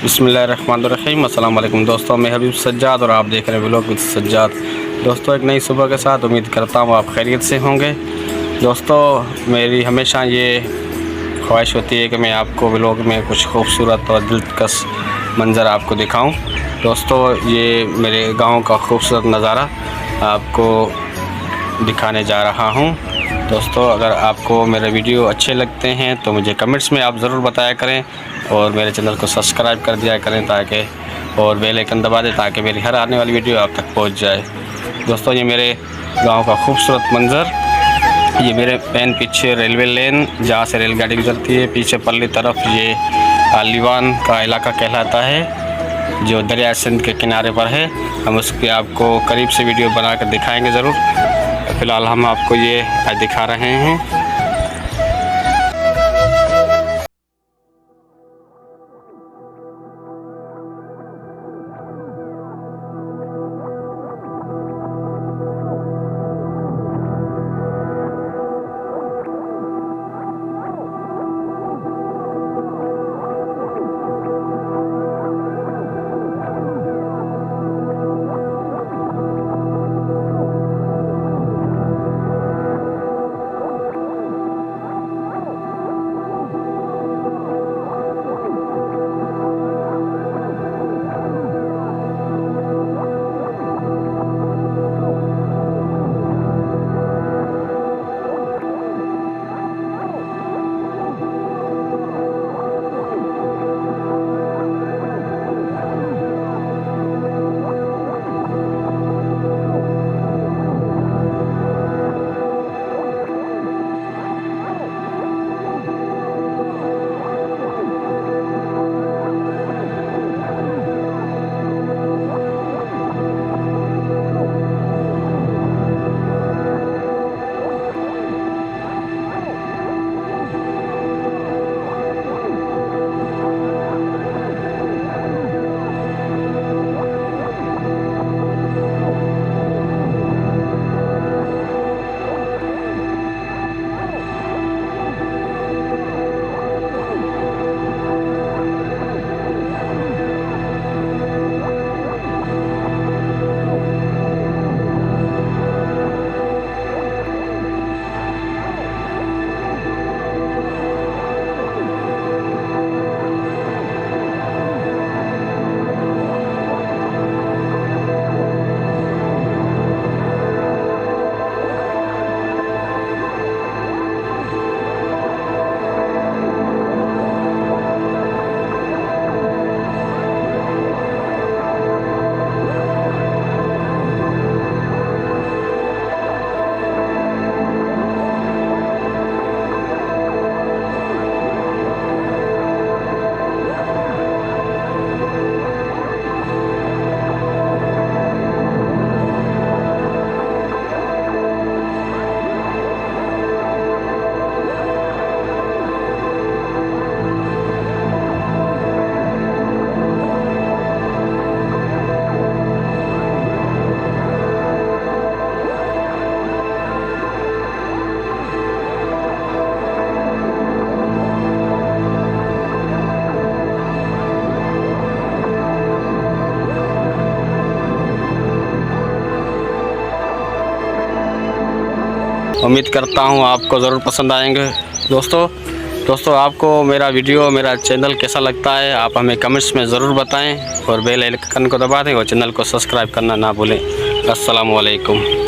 बिस्मिल्लाहिर्रहमानिर्रहीम। अस्सलाम वालेकुम दोस्तों, मैं हबीब सज्जाद और आप देख रहे हैं व्लॉग विद सज्जाद। दोस्तों, एक नई सुबह के साथ उम्मीद करता हूँ आप खैरियत से होंगे। दोस्तों, मेरी हमेशा ये ख्वाहिश होती है कि मैं आपको व्लॉग में कुछ खूबसूरत और दिलकश मंज़र आपको दिखाऊं। दोस्तों, ये मेरे गांव का खूबसूरत नज़ारा आपको दिखाने जा रहा हूं। दोस्तों, अगर आपको मेरे वीडियो अच्छे लगते हैं तो मुझे कमेंट्स में आप ज़रूर बताया करें और मेरे चैनल को सब्सक्राइब कर दिया करें ताकि और बेल आइकन दबा दें ताकि मेरी हर आने वाली वीडियो आप तक पहुंच जाए। दोस्तों, ये मेरे गांव का खूबसूरत मंज़र, ये मेरे पैन पीछे रेलवे लाइन जहाँ से रेलगाड़ी गुजरती है, पीछे पल्ली तरफ ये आलीवान का इलाका कहलाता है जो दरिया सिंध के किनारे पर है। हम उसकी आपको करीब से वीडियो बना कर दिखाएँगे ज़रूर। फ़िलहाल हम आपको ये दिखा रहे हैं। उम्मीद करता हूँ आपको ज़रूर पसंद आएंगे। दोस्तों, आपको मेरा वीडियो, मेरा चैनल कैसा लगता है आप हमें कमेंट्स में ज़रूर बताएं और बेल आइकन को दबा दें और चैनल को सब्सक्राइब करना ना भूलें। अस्सलाम वालेकुम।